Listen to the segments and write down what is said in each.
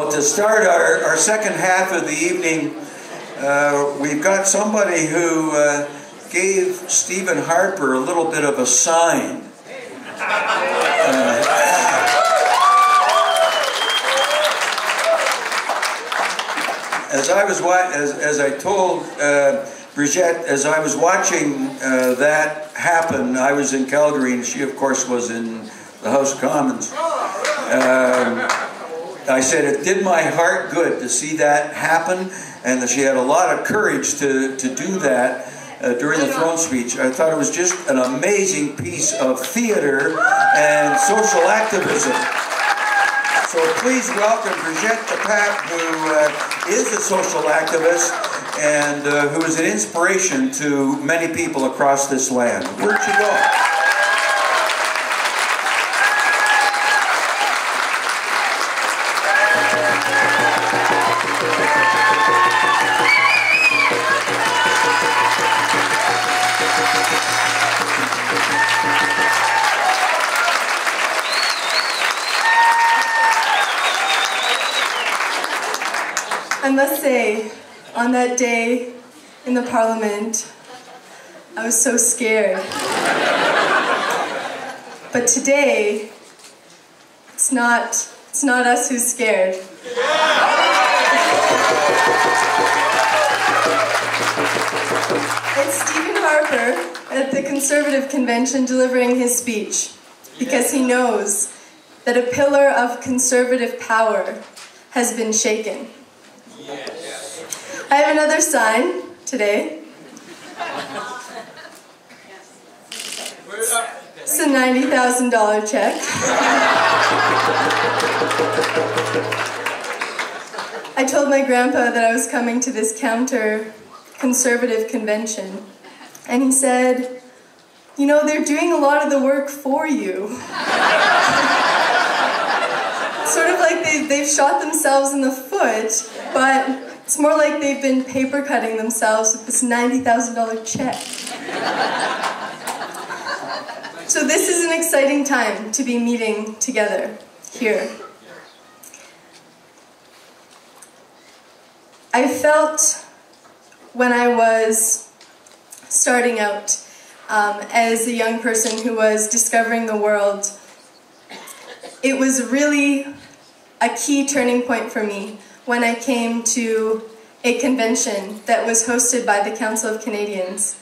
Well, to start our second half of the evening, we've got somebody who gave Stephen Harper a little bit of a sign. As I told Brigitte, as I was watching that happen, I was in Calgary and she, of course, was in the House of Commons. I said it did my heart good to see that happen, and that she had a lot of courage to do that during the throne speech. I thought it was just an amazing piece of theater and social activism. So please welcome Brigitte de Pape, who is a social activist and who is an inspiration to many people across this land. Where'd she go? I must say, on that day in the Parliament, I was so scared. But today, it's not us who's scared. It's Stephen Harper at the Conservative Convention delivering his speech, because he knows that a pillar of Conservative power has been shaken. I have another sign today. It's a $90,000 check. I told my grandpa that I was coming to this counter-conservative convention, and he said, "You know, they're doing a lot of the work for you." Sort of like they've shot themselves in the foot, but it's more like they've been paper cutting themselves with this $90,000 check. So this is an exciting time to be meeting together here. I felt when I was starting out as a young person who was discovering the world, it was really a key turning point for me when I came to a convention that was hosted by the Council of Canadians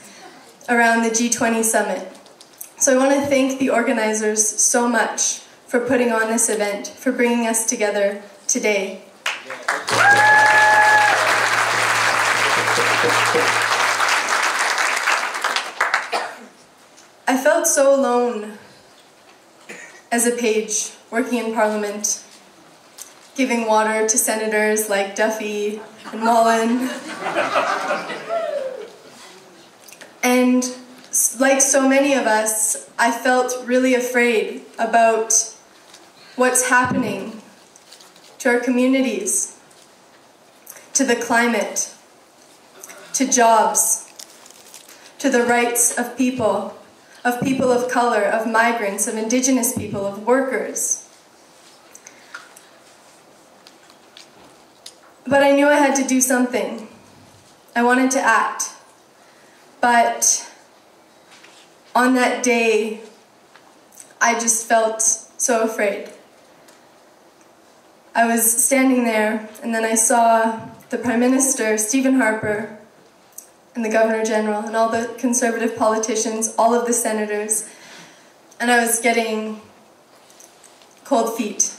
around the G20 summit. So I want to thank the organizers so much for putting on this event, for bringing us together today. I felt so alone as a page working in Parliament, giving water to senators like Duffy and Mullen. And like so many of us, I felt really afraid about what's happening to our communities, to the climate, to jobs, to the rights of people of color, of migrants, of Indigenous people, of workers. But I knew I had to do something. I wanted to act. But on that day, I just felt so afraid. I was standing there, and then I saw the Prime Minister, Stephen Harper, and the Governor General, and all the Conservative politicians, all of the senators, and I was getting cold feet.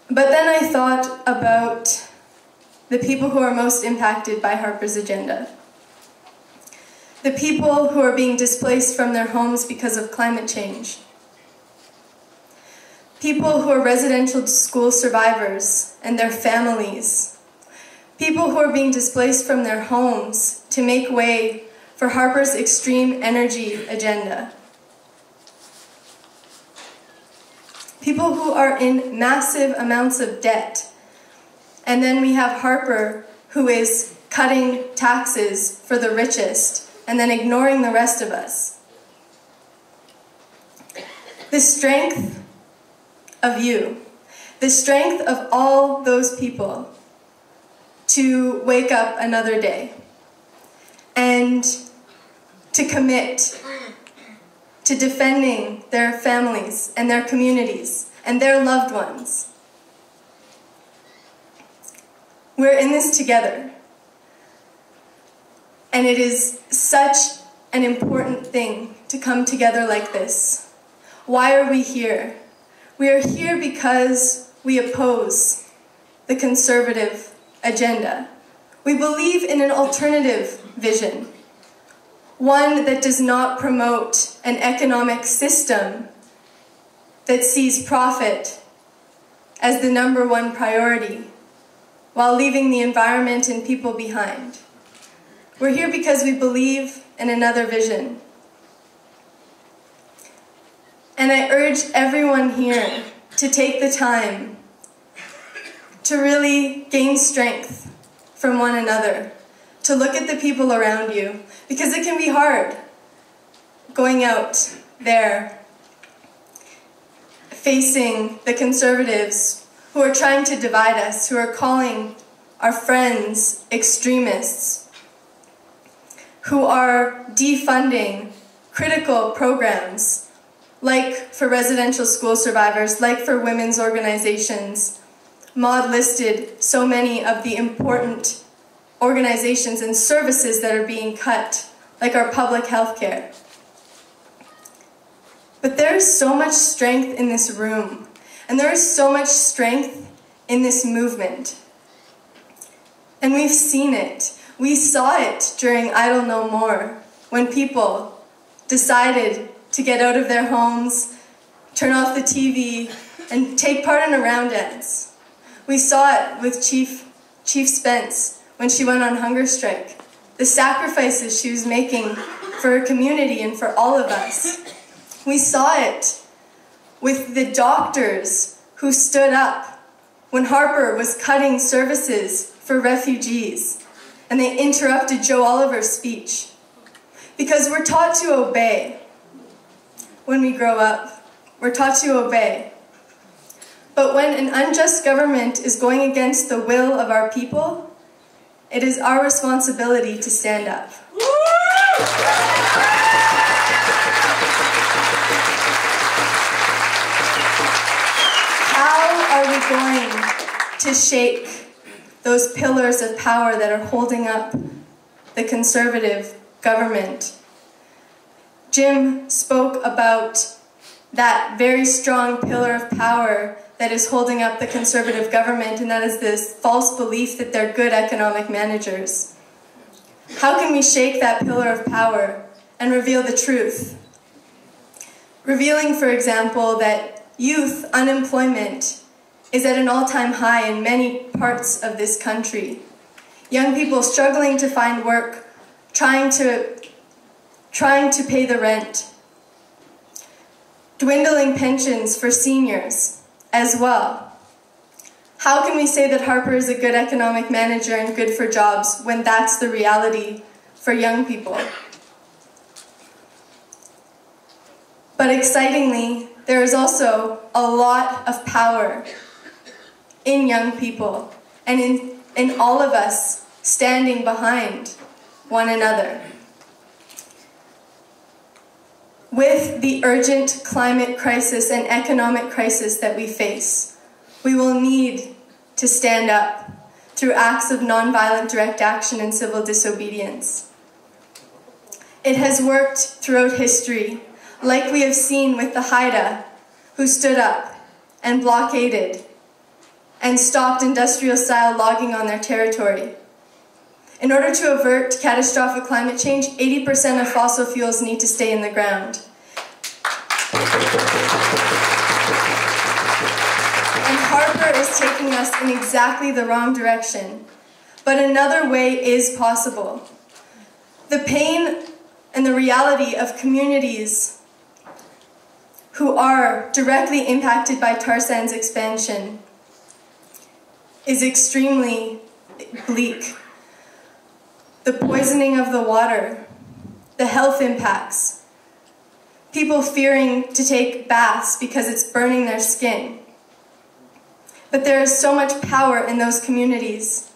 But then I thought about the people who are most impacted by Harper's agenda. The people who are being displaced from their homes because of climate change. People who are residential school survivors and their families. People who are being displaced from their homes to make way for Harper's extreme energy agenda. People who are in massive amounts of debt. And then we have Harper, who is cutting taxes for the richest and then ignoring the rest of us. The strength of you, The strength of all those people to wake up another day and to commit to defending their families and their communities and their loved ones. We're in this together. And it is such an important thing to come together like this. Why are we here? We are here because we oppose the conservative agenda. We believe in an alternative vision, one that does not promote an economic system that sees profit as the #1 priority, while leaving the environment and people behind. We're here because we believe in another vision. And I urge everyone here to take the time to really gain strength from one another, to look at the people around you, because it can be hard going out there facing the conservatives who are trying to divide us, who are calling our friends extremists, who are defunding critical programs like for residential school survivors, like for women's organizations. Maud listed so many of the important organizations and services that are being cut, like our public health care. But there is so much strength in this room, and there is so much strength in this movement. And we've seen it. We saw it during Idle No More, when people decided to get out of their homes, turn off the TV, and take part in a round dance. We saw it with Chief Spence when she went on hunger strike, the sacrifices she was making for her community and for all of us. We saw it with the doctors who stood up when Harper was cutting services for refugees, and they interrupted Joe Oliver's speech. Because we're taught to obey when we grow up. We're taught to obey. But when an unjust government is going against the will of our people, it is our responsibility to stand up. How are we going to shake those pillars of power that are holding up the conservative government? Jim spoke about that very strong pillar of power that is holding up the conservative government, and that is this false belief that they're good economic managers. How can we shake that pillar of power and reveal the truth? Revealing, for example, that youth unemployment is at an all-time high in many parts of this country. Young people struggling to find work, trying to pay the rent. Dwindling pensions for seniors as well. How can we say that Harper is a good economic manager and good for jobs when that's the reality for young people? But excitingly, there is also a lot of power in young people and in all of us standing behind one another. With the urgent climate crisis and economic crisis that we face, we will need to stand up through acts of nonviolent direct action and civil disobedience. It has worked throughout history, like we have seen with the Haida, who stood up and blockaded and stopped industrial-style logging on their territory. In order to avert catastrophic climate change, 80% of fossil fuels need to stay in the ground. And Harper is taking us in exactly the wrong direction. But another way is possible. The pain and the reality of communities who are directly impacted by tar sands expansion is extremely bleak. The poisoning of the water, the health impacts, people fearing to take baths because it's burning their skin. But there is so much power in those communities,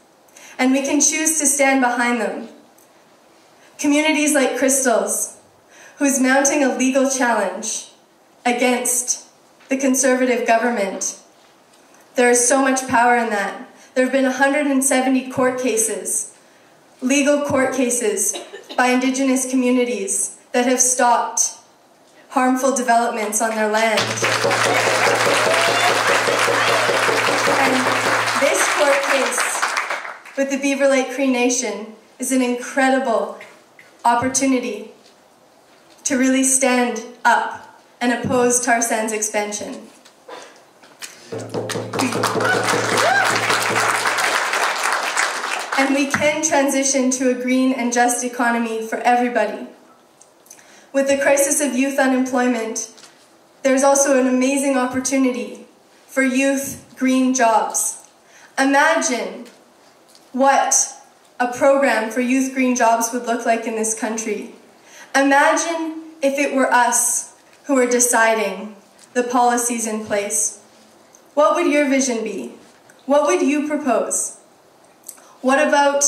and we can choose to stand behind them. Communities like Crystal's, who's mounting a legal challenge against the Conservative government. There is so much power in that. There have been 170 court cases, legal court cases by Indigenous communities that have stopped harmful developments on their land. And this court case with the Beaver Lake Cree Nation is an incredible opportunity to really stand up and oppose tar sands expansion. And we can transition to a green and just economy for everybody. With the crisis of youth unemployment, there's also an amazing opportunity for youth green jobs. Imagine what a program for youth green jobs would look like in this country. Imagine if it were us who were deciding the policies in place. What would your vision be? What would you propose? What about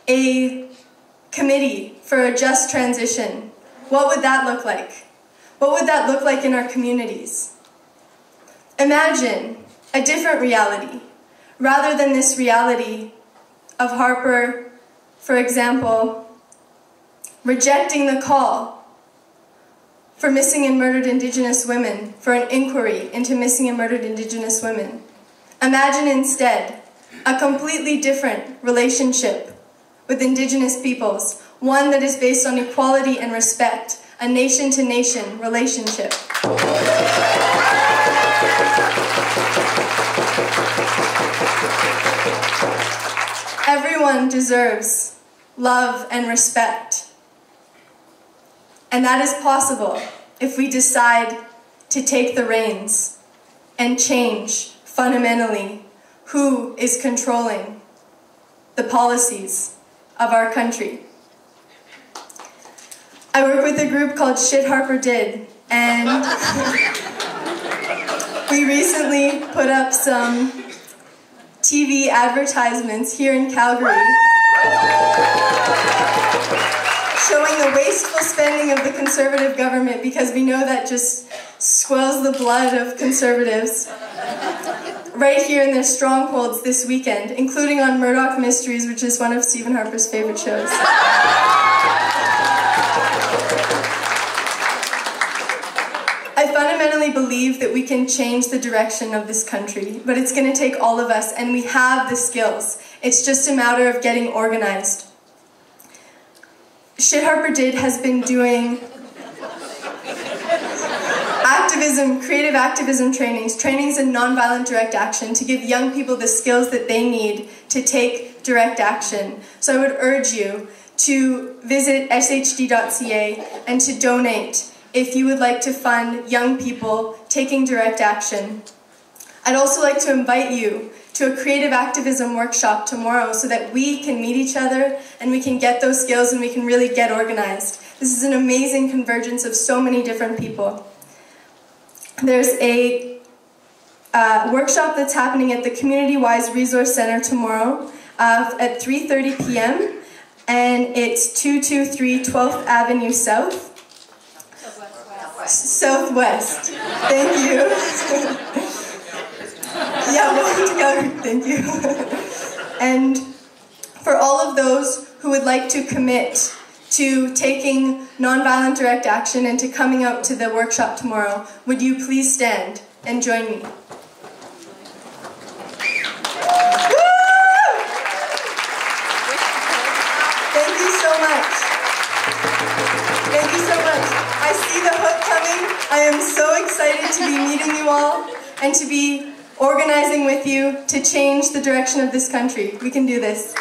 a committee for a just transition? What would that look like? What would that look like in our communities? Imagine a different reality, rather than this reality of Harper, for example, rejecting the call for missing and murdered Indigenous women, for an inquiry into missing and murdered Indigenous women. Imagine instead a completely different relationship with Indigenous peoples, one that is based on equality and respect, a nation-to-nation relationship. Everyone deserves love and respect. And that is possible if we decide to take the reins and change fundamentally who is controlling the policies of our country. I work with a group called Shit Harper Did, and we recently put up some TV advertisements here in Calgary showing the wasteful spending of the Conservative government, because we know that just swells the blood of Conservatives, right here in their strongholds this weekend, including on Murdoch Mysteries, which is one of Stephen Harper's favorite shows. I fundamentally believe that we can change the direction of this country, but it's going to take all of us, and we have the skills. It's just a matter of getting organized. Shit Harper Did has been doing activism, creative activism trainings in nonviolent direct action to give young people the skills that they need to take direct action. So I would urge you to visit shd.ca and to donate if you would like to fund young people taking direct action. I'd also like to invite you to a creative activism workshop tomorrow so that we can meet each other and we can get those skills and we can really get organized. This is an amazing convergence of so many different people. There's a workshop that's happening at the Community Wise Resource Center tomorrow at 3:30 p.m. and it's 223 12th Avenue South. Southwest. Thank you. Yeah, welcome to Calgary. Thank you. And for all of those who would like to commit to taking nonviolent direct action and to coming out to the workshop tomorrow, would you please stand and join me? Thank you so much. Thank you so much. I see the hook coming. I am so excited to be meeting you all and to be organizing with you to change the direction of this country. We can do this.